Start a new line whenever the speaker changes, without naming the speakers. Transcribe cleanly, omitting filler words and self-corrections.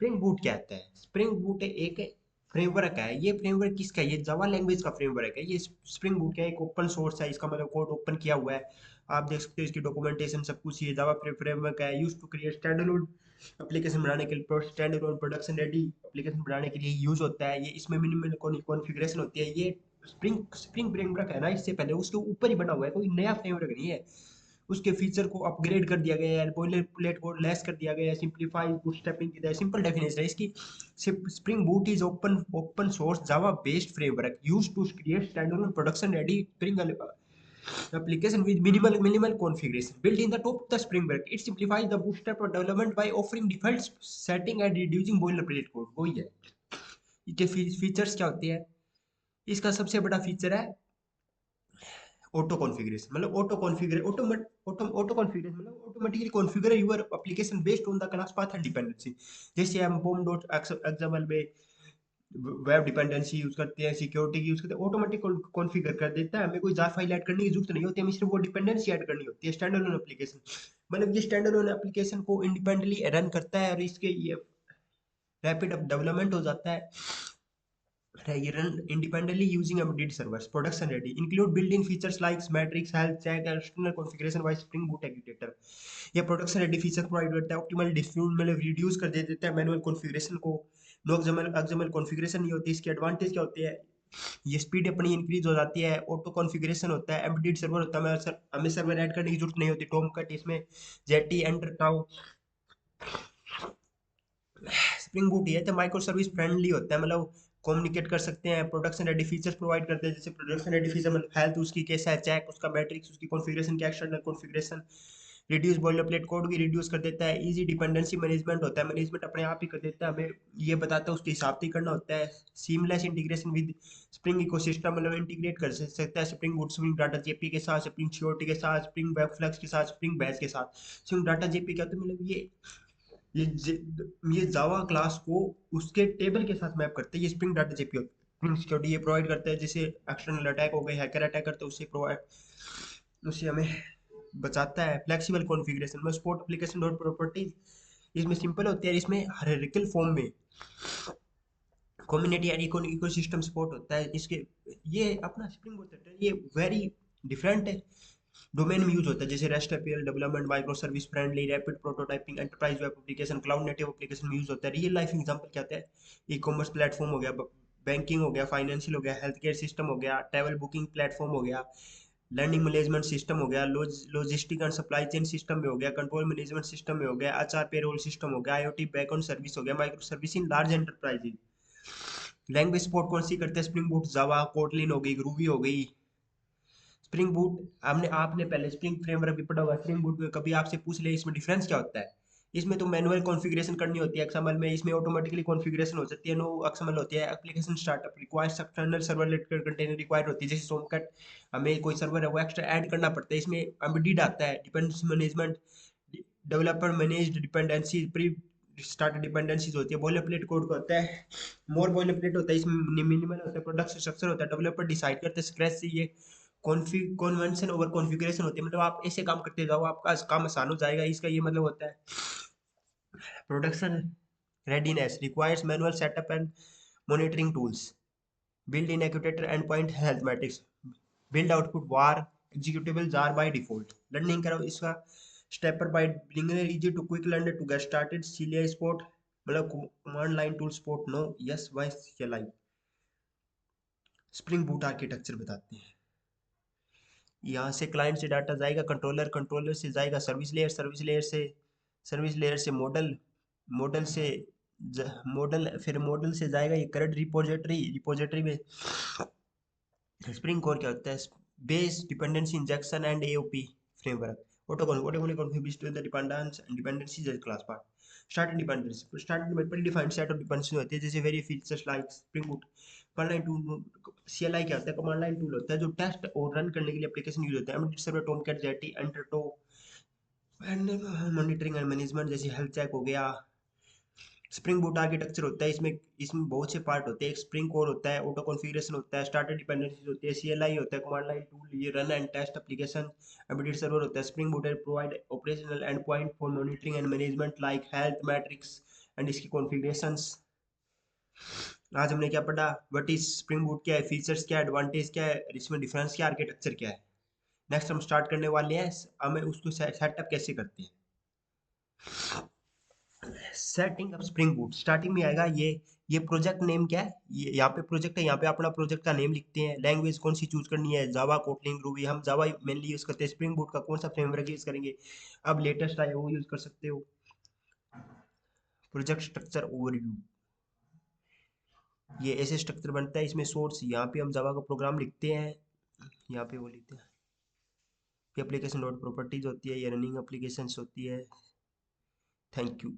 Spring boot क्या आता है? स्प्रिंग बूट एक फ्रेमवर्क है। ये फ्रेमवर्क किसका है? ये जावा लैंग्वेज का फ्रेमवर्क है। ये स्प्रिंग बूट क्या है? एक ओपन सोर्स है, इसका मतलब कोड ओपन किया हुआ है। आप देख सकते हो इसकी डॉक्यूमेंटेशन सब कुछ। ये जावा फ्रेमवर्क है, use to create standalone application बनाने के लिए, स्टैंडअलोन प्रोडक्शन रेडी एप्लीकेशन बनाने के लिए यूज होता है। ये इसमें मिनिमल कॉन्फ़िगरेशन होती है। ये स्प्रिंग स्प्रिंग फ्रेमवर्क है ना, इससे पहले उसके ऊपर ही बना हुआ है, कोई नया फ्रेमवर्क नहीं है। उसके फीचर को अपग्रेड कर दिया गया है, बॉयलर प्लेट को लेस कर दिया गया है, सिंपलीफाई बूटस्ट्रैपिंग की है। सिंपल डेफिनेशन है इसकी। Spring Boot is open source Java based framework used to create standalone production ready Spring application with minimal configuration built in the top of the spring framework. It simplifies the bootstrap development by offering default setting and reducing boilerplate code. वही है। इसके features क्या होते हैं? इसका सबसे बड़ा feature है ऑटो कॉन्फ़िगरेशन। मतलब ऑटो कॉन्फ़िगरेशन मतलब automatically configure your application based on the class path and dependency. जैसे हम पॉम डॉट एक्सएमएल में वेब डिपेंडेंसी यूज करते हैं, सिक्योरिटी की यूज करते हैं, ऑटोमेटिक कॉन्फ़िगर कर देता है। हमें कोई जार फाइल ऐड करने की जरूरत नहीं होती, हमें सिर्फ वो डिपेंडेंसी ऐड करनी होती है। स्टैंड अलोन एप्लीकेशन मतलब ये स्टैंड अलोन एप्लीकेशन को इंडिपेंडेंटली रन करता है और इसके ये रैपिड डेवलपमेंट हो जाता है। You run independently using embedded servers. Production ready. Include built-in features like metrics, health check, and external configuration by Spring Boot Executor. ये प्रोडक्शन रेडी फीचर प्रोवाइड करता है। ऑप्टिमल डिफ्यूज मतलब रिड्यूस कर देता है मैनुअल कॉन्फ़िगरेशन को। No XML configuration नहीं होती। इसके एडवांटेज क्या होते हैं? ये स्पीड अपनी इंक्रीज हो जाती है। ऑटो कॉन्फ़िगरेशन होता है। एम्बेडेड सर्वर होता है, हमें सर्वर ऐड करने की जरूरत नहीं होती। टॉमकैट इसमें jetty enter tau spring boot ये तो माइक्रो सर्विस फ्रेंडली होता है, मतलब कम्युनिकेट कर सकते हैं। प्रोडक्शन रेडी फीचर्स प्रोवाइड करते हैं, जैसे प्रोडक्शन रेडी फीचर मतलब हेल्थ उसकी कैसा है चेक, उसका मैट्रिक्स, उसकी कॉन्फ़िगरेशन क्या external configuration. Reduce boilerplate code की रिड्यूस कर देता है। इजी डिपेंडेंसी मैनेजमेंट होता है, मैनेजमेंट अपने आप ही कर देता है, हमें ये बताता है उसके हिसाब से ही करना होता है। Seamless integration with spring ecosystem मतलब इंटीग्रेट कर सकता है Spring boot spring data JP के साथ, स्प्रिंग सिक्योरिटी के साथ, स्प्रिंग वेब फ्लक्स के साथ, स्प्रिंग बैच के साथ। स्प्रिंग डाटा जेपी क्या होता है? मतलब ये ये जावा क्लास को उसके टेबल के साथ मैप करते हैं। ये स्प्रिंग डाटा जेपी होता है। स्प्रिंग सिक्योरिटी ये प्रोवाइड करता है, जैसे एक्सटर्नल अटैक हो गए, हैकर अटैक करते हैं, उससे प्रोवाइड उससे हमें बचाता है। फ्लेक्सिबल कॉन्फ़िगरेशन में स्पोर्ट एप्लीकेशन डॉट प्रॉपर्टीज इसमें सिंपल होती है। इसमें हायरार्किकल फॉर्म में कम्युनिटी एंड इकोसिस्टम सपोर्ट होता है। इसके ये अपना स्प्रिंग होता है, ये वेरी डिफरेंट है। डोमेन में यूज होता है, जैसे rest APL development, micro service friendly, rapid prototyping, enterprise web application, cloud native application में यूज होता है। रियल लाइफ एग्जांपल क्या होता है? ई कॉमर्स प्लेटफॉर्म हो गया, बैंकिंग हो गया, फाइनेंशियल हो गया, हेल्थ केयर सिस्टम हो गया, ट्रैवल बुकिंग प्लेटफॉर्म हो गया, लर्निंग मैनेजमेंट सिस्टम हो गया, logistic and supply chain system में हो गया, कंट्रोल मैनेजमेंट सिस्टम में हो गया, एचआर पेरोल सिस्टम हो गया, आईओटी बैकएंड सर्विस हो गया, micro service in large enterprises. Language support कौन सी करते हैं? स्प्रिंग बूट, जावा, कोटलिन हो गई, ग्रूवी हो गई। स्प्रिंग बूट आपने आपने पहले स्प्रिंग फ्रेमवर्क भी पढ़ा होगा। स्प्रिंग बूट में कभी आपसे पूछ ले इसमें डिफरेंस क्या होता है? इसमें तो मैनुअल कॉन्फ़िगरेशन करनी होती है एक्सएमएल में, इसमें ऑटोमेटिकली कॉन्फ़िगरेशन हो जाती है। नो एक्सएमएल होती है। Application startup requires external servlet container required होती है, जैसे सोमकट हमें कोई सर्वर है वो एक्स्ट्रा ऐड करना पड़ता है। इसमें एम्बेडेड आता है। Dependency management, developer managed dependency, pre start dependencies होती है। बॉयलरप्लेट कोड का होता है, मोर बॉयलरप्लेट होता है, इसमें मिनिमल होता है। प्रोडक्ट स्ट्रक्चर होता है, डेवलपर डिसाइड करते हैं स्क्रैच से। ये कॉन्वेंशन ओवर कॉन्फ़िगरेशन होती है, मतलब आप ऐसे काम करते जाओ, आपका काम आसान हो जाएगा। इसका ये मतलब होता है। Production readiness requires manual setup and monitoring tools. Build in executor endpoint health metrics. Build output var executables are by default. Learning करो इसका step पर by beginner easy to quick learner to get started. CLI support मतलब command line tool support no yes why CLI। Spring boot architecture बताते हैं। यहाँ से client से data जाएगा कंट्रोलर, कंट्रोलर से जाएगा सर्विस लेयर, सर्विस लेयर से मॉडल, मॉडल से मॉडल, फिर मॉडल से जाएगा ये करंट रिपोजिटरी, रिपोजिटरी में स्प्रिंग कोर क्या होता है? Base dependency injection and AOP framework. Autoconfiguration the dependencies as class part. Start में प्रीडिफाइंड सेट ऑफ डिपेंडेंसी होती है, जैसे very features like spring boot. Command line tool, CLI क्या होता है? कमांड लाइन टूल होता है जो टेस्ट और रन करने के लिए एप्लीकेशन यूज होता है। MD server, Tomcat, Jetty, Undertow and monitoring and management, जैसे हेल्थ चेक हो गया। स्प्रिंग बूट आर्किटेक्चर होता है, इसमें इसमें बहुत से पार्ट होते हैं। एक स्प्रिंग कोर होता है, ऑटो कॉन्फ़िगरेशन होता है, स्टार्टर डिपेंडेंसीज होती है, सीएलआई होता है, कमांड लाइन टूल, ये run and test application, embedded server होता है। Spring Boot provide operational endpoint for monitoring and management like health metrics and इसकी कॉन्फ़िगरेशंस। आज हमने क्या पढ़ा, व्हाट इज स्प्रिंग बूट, क्या है फीचर्स, क्या है एडवांटेज, क्या है इसमें डिफरेंस, क्या आर्किटेक्चर क्या है। नेक्स्ट हम स्टार्ट करने वाले हैं, हमें उसको सेटअप कैसे करते हैं। Setting up spring boot, starting में आएगा ये प्रोजेक्ट नेम क्या है, ये यहाँ पे प्रोजेक्ट है, यहाँ पे अपना प्रोजेक्ट का नेम लिखते हैं। लैंग्वेज कौन सी चूज करनी है, जावा, कोटलिंग, रूबी। हम जावा मेनली यूज करते हैं। स्प्रिंग बूट का कौन सा फ्रेमवर्क यूज करेंगे, अब लेटेस्ट आया वो यूज कर सकते हो। प्रोजेक्ट स्ट्रक्चर ओवरव्यू, ये ऐसे स्ट्रक्चर बनता है। इसमें सोर्स, यहाँ पे हम जावा का प्रोग्राम लिखते हैं, यहाँ पे वो लिखते हैं। ये एप्लीकेशन नोड प्रॉपर्टीज होती है, ये रनिंग एप्लीकेशंस होती है। Thank you.